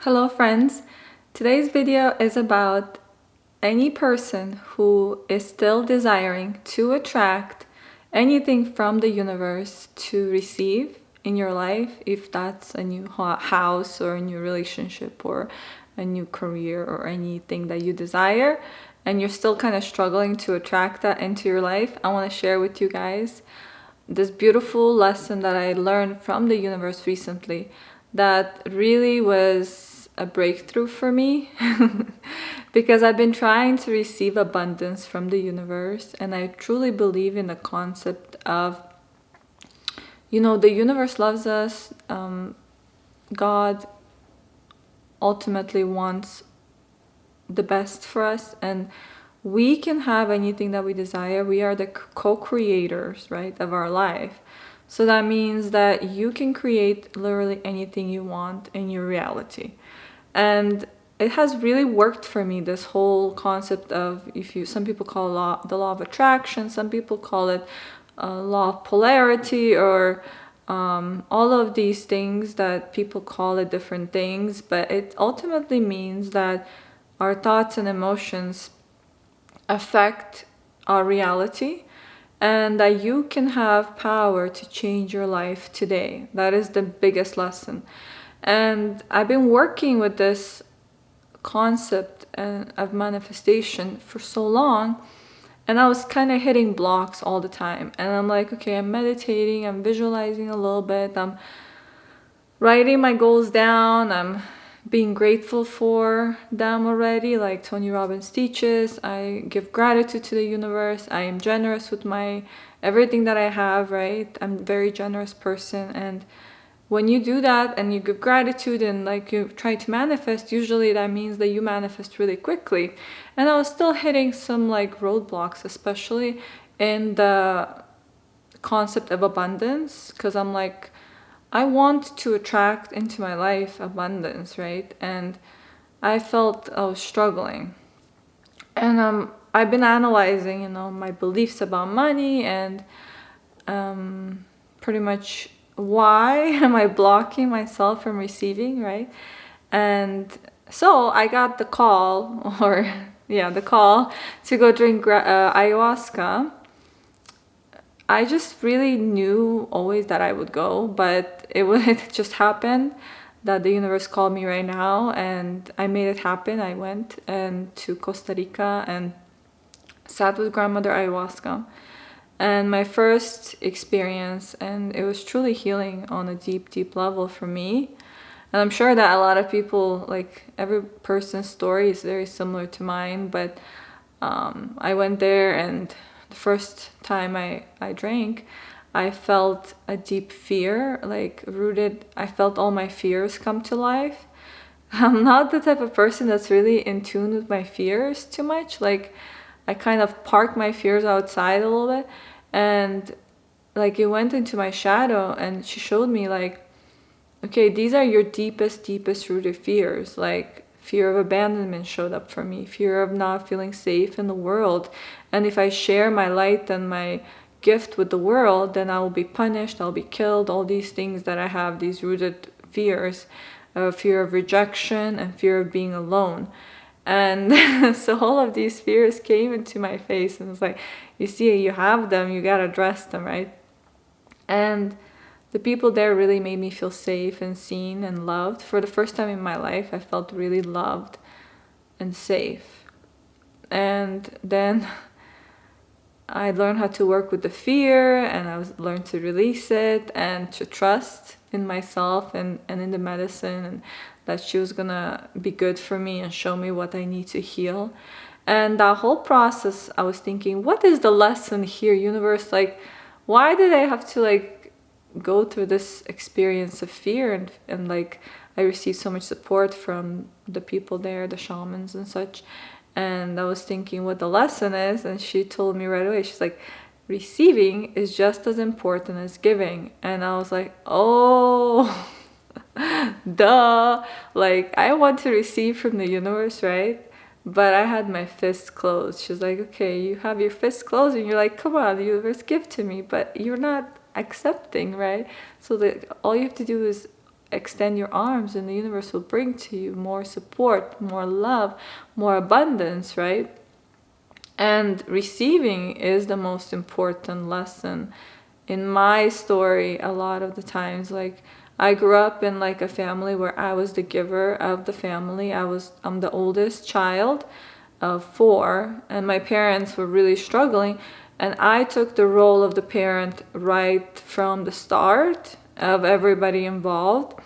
Hello friends, today's video is about any person who is still desiring to attract anything from the universe to receive in your life, if that's a new house or a new relationship or a new career or anything that you desire, and you're still kind of struggling to attract that into your life. I want to share with you guys this beautiful lesson that I learned from the universe recently that really was a breakthrough for me because I've been trying to receive abundance from the universe, and I truly believe in the concept of, the universe loves us. God ultimately wants the best for us, and we can have anything that we desire. We are the co-creators, right, of our life. So that means that you can create literally anything you want in your reality. And it has really worked for me, this whole concept of, some people call it the law of attraction, some people call it law of polarity, or all of these things that people call it different things, but it ultimately means that our thoughts and emotions affect our reality, and that you can have power to change your life today. That is the biggest lesson. And I've been working with this concept of manifestation for so long, and I was kind of hitting blocks all the time. And I'm like, okay, I'm meditating, I'm visualizing a little bit, I'm writing my goals down, I'm being grateful for them already, like Tony Robbins teaches. I give gratitude to the universe. I am generous with my everything that I have, right? I'm a very generous person, and when you do that and you give gratitude and like you try to manifest, usually that means that you manifest really quickly. And I was still hitting some like roadblocks, especially in the concept of abundance, because I'm like, I want to attract into my life abundance, right? And I felt I was struggling. And I've been analyzing, my beliefs about money, and pretty much why am I blocking myself from receiving, right? And so I got the call, or yeah, the call to go drink ayahuasca. I just really knew always that I would go, but it just happened that the universe called me right now, and I made it happen. I went to Costa Rica and sat with grandmother ayahuasca, and my first experience, and it was truly healing on a deep, deep level for me. And I'm sure that a lot of people, like every person's story is very similar to mine, but I went there, and the first time I drank, I felt a deep fear, like rooted. I felt all my fears come to life. I'm not the type of person that's really in tune with my fears too much. Like, I kind of park my fears outside a little bit, and like it went into my shadow, and she showed me like, okay, these are your deepest, deepest rooted fears. Like fear of abandonment showed up for me, fear of not feeling safe in the world. And if I share my light and my gift with the world, then I will be punished, I'll be killed, all these things that I have, these rooted fears, fear of rejection and fear of being alone. And so all of these fears came into my face, and it's like, you see, you have them, you gotta address them, right? And the people there really made me feel safe and seen and loved. For the first time in my life, I felt really loved and safe. And then I learned how to work with the fear, and learned to release it and to trust in myself and in the medicine, and that she was gonna be good for me and show me what I need to heal. And that whole process, I was thinking, what is the lesson here, universe? Like, why did I have to like go through this experience of fear? And like, I received so much support from the people there, the shamans and such. And I was thinking what the lesson is, and she told me right away, she's like, receiving is just as important as giving. And I was like, oh, duh. Like, I want to receive from the universe, right? But I had my fists closed. She's like, okay, you have your fists closed, and you're like, come on, the universe, give to me, but you're not accepting, right? So all you have to do is extend your arms and the universe will bring to you more support, more love, more abundance, right? And receiving is the most important lesson. In my story, a lot of the times, like, I grew up in like a family where I was the giver of the family. I'm the oldest child of 4, and my parents were really struggling, and I took the role of the parent right from the start of everybody involved.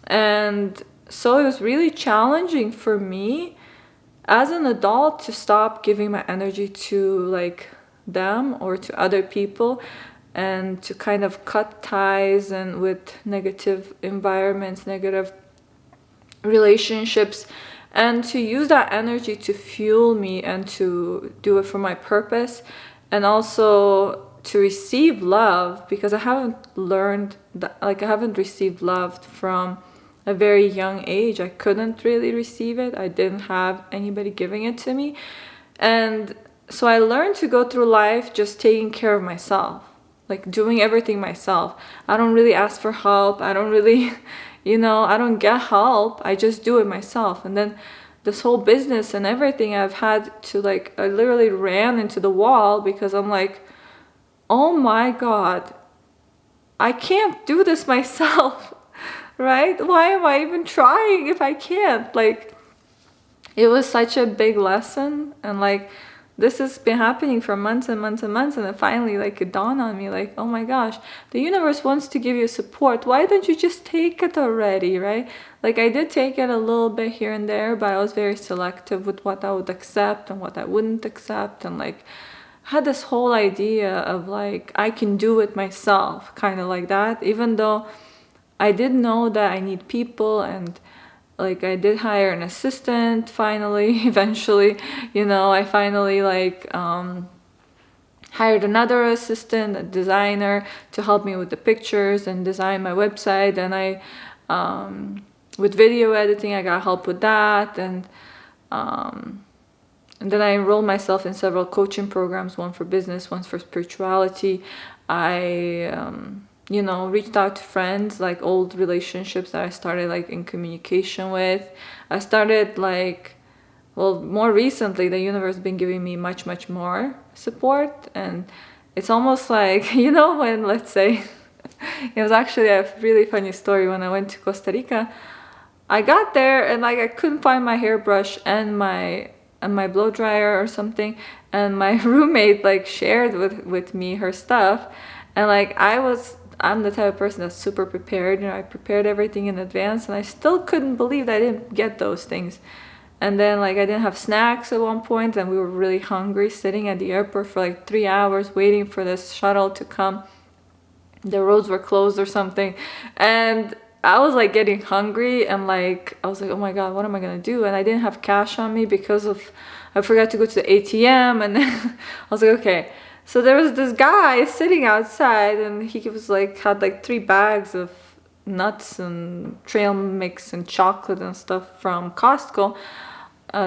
And so it was really challenging for me as an adult to stop giving my energy to like them or to other people, and to kind of cut ties and with negative environments, negative relationships, and to use that energy to fuel me and to do it for my purpose, and also to receive love, because I haven't learned that, like, I haven't received love from a very young age. I couldn't really receive it. I didn't have anybody giving it to me. And so I learned to go through life just taking care of myself, like doing everything myself. I don't really ask for help. I don't really, I don't get help. I just do it myself. And then this whole business and everything, I've had to like, I literally ran into the wall because I'm like, oh my God, I can't do this myself, right? Why am I even trying if I can't? Like, it was such a big lesson, and like, this has been happening for months and months and months, and then finally like it dawned on me, like, oh my gosh, the universe wants to give you support. Why don't you just take it already, right? Like, I did take it a little bit here and there, but I was very selective with what I would accept and what I wouldn't accept, and like had this whole idea of like, I can do it myself, kind of like that, even though I did know that I need people, and like I did hire an assistant finally, eventually, I finally like hired another assistant, a designer, to help me with the pictures and design my website. And I with video editing, I got help with that, and then I enrolled myself in several coaching programs, one for business, one for spirituality. I reached out to friends, like old relationships that I started like in communication with. I started like, well, more recently, the universe has been giving me much, much more support. And it's almost like, when, let's say, it was actually a really funny story. When I went to Costa Rica, I got there and like I couldn't find my hairbrush and my blow dryer or something, and my roommate like shared with me her stuff, and like I'm the type of person that's super prepared. I prepared everything in advance, and I still couldn't believe that I didn't get those things. And then like I didn't have snacks at one point, and we were really hungry, sitting at the airport for like 3 hours waiting for this shuttle to come. The roads were closed or something, and I was like getting hungry, and like I was like, oh my God, what am I gonna do? And I didn't have cash on me because I forgot to go to the ATM, and then I was like, okay. So there was this guy sitting outside, and he was like, had like 3 bags of nuts and trail mix and chocolate and stuff from Costco.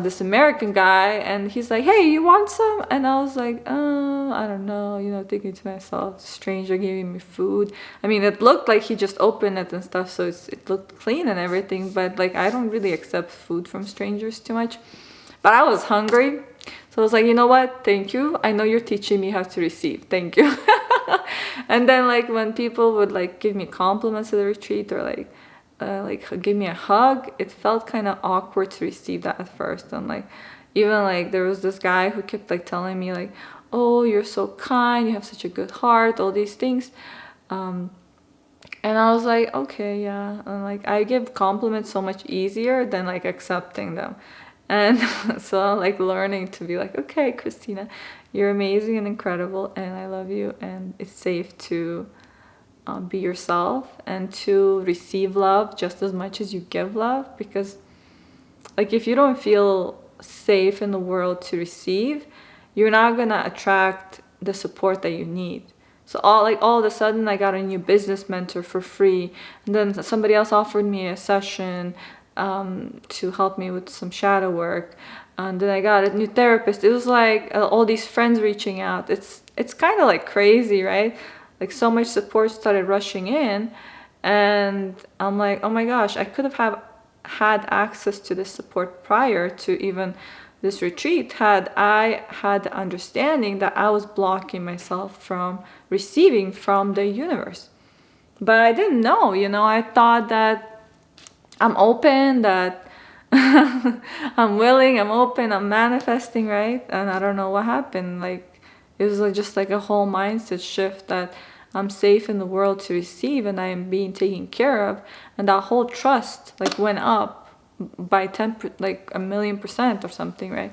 This American guy, and he's like, hey, you want some? And I was like, I don't know, thinking to myself, stranger giving me food. I mean, it looked like he just opened it and stuff, so it looked clean and everything, but like I don't really accept food from strangers too much. But I was hungry, so I was like, you know what, thank you, I know you're teaching me how to receive, thank you. And then like when people would like give me compliments at the retreat, or like give me a hug, it felt kind of awkward to receive that at first. And like, even like there was this guy who kept like telling me like, oh, you're so kind, you have such a good heart, all these things, and I was like, okay, yeah. And like I give compliments so much easier than like accepting them. And so I'm like learning to be like, okay, Christina, you're amazing and incredible, and I love you, and it's safe to be yourself and to receive love just as much as you give love. Because like if you don't feel safe in the world to receive, you're not gonna attract the support that you need. So all of a sudden I got a new business mentor for free, and then somebody else offered me a session to help me with some shadow work, and then I got a new therapist. It was like all these friends reaching out. It's kind of like crazy, right? Like so much support started rushing in, And I'm like, oh my gosh, I could have had access to this support prior to even this retreat had I had the understanding that I was blocking myself from receiving from the universe. But I didn't know, I thought that I'm open, that I'm willing, I'm open, I'm manifesting, right? And I don't know what happened. Like, it was just like a whole mindset shift that I'm safe in the world to receive and I am being taken care of. And that whole trust like went up by 10, like 1,000,000% or something, right?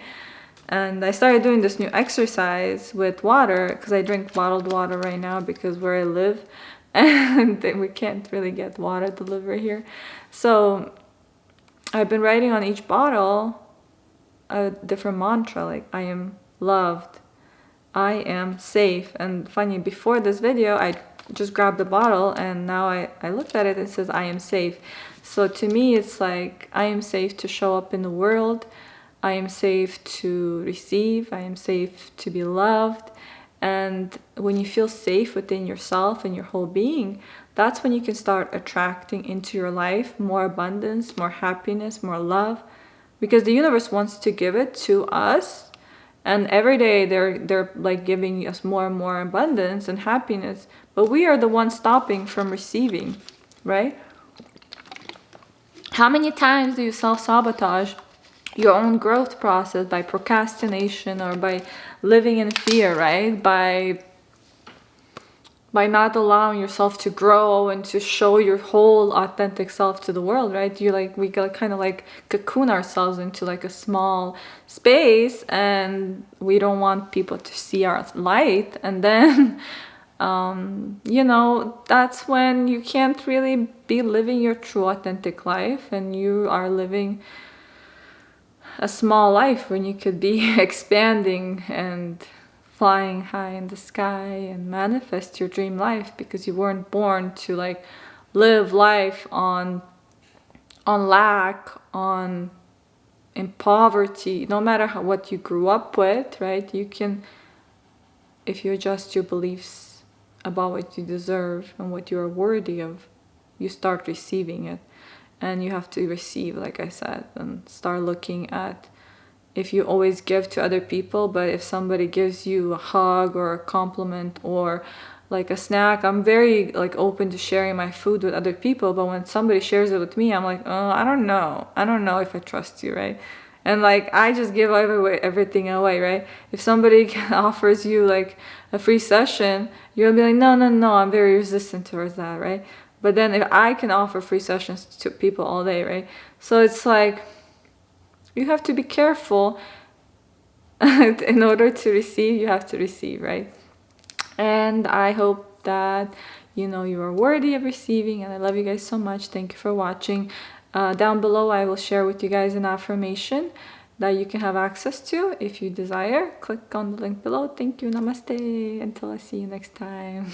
And I started doing this new exercise with water because I drink bottled water right now because where I live and we can't really get water delivered here. So I've been writing on each bottle a different mantra, like I am loved, I am safe. And funny, before this video, I just grabbed the bottle and now I looked at it and it says I am safe. So to me, it's like I am safe to show up in the world. I am safe to receive. I am safe to be loved. And when you feel safe within yourself and your whole being, that's when you can start attracting into your life more abundance, more happiness, more love, because the universe wants to give it to us. And every day they're like giving us more and more abundance and happiness, but we are the ones stopping from receiving, right? How many times do you self-sabotage your own growth process by procrastination or by living in fear, right? By not allowing yourself to grow and to show your whole authentic self to the world, right? We kind of like cocoon ourselves into like a small space and we don't want people to see our light. And then, that's when you can't really be living your true authentic life and you are living a small life when you could be expanding and flying high in the sky and manifest your dream life, because you weren't born to like live life on lack, in poverty. No matter what you grew up with, right? You can, if you adjust your beliefs about what you deserve and what you are worthy of, you start receiving it. And you have to receive, like I said, and start looking at, if you always give to other people, but if somebody gives you a hug or a compliment or like a snack, I'm very like open to sharing my food with other people, but when somebody shares it with me, I'm like, oh, I don't know if I trust you, right? And like I just give everything away, right? If somebody offers you like a free session, you'll be like, no, I'm very resistant towards that, right? But then if I can offer free sessions to people all day, right? So it's like, you have to be careful. In order to receive, you have to receive, right? And I hope that you are worthy of receiving, and I love you guys so much. Thank you for watching. Down below I will share with you guys an affirmation that you can have access to if you desire. Click on the link below. Thank you. Namaste. Until I see you next time.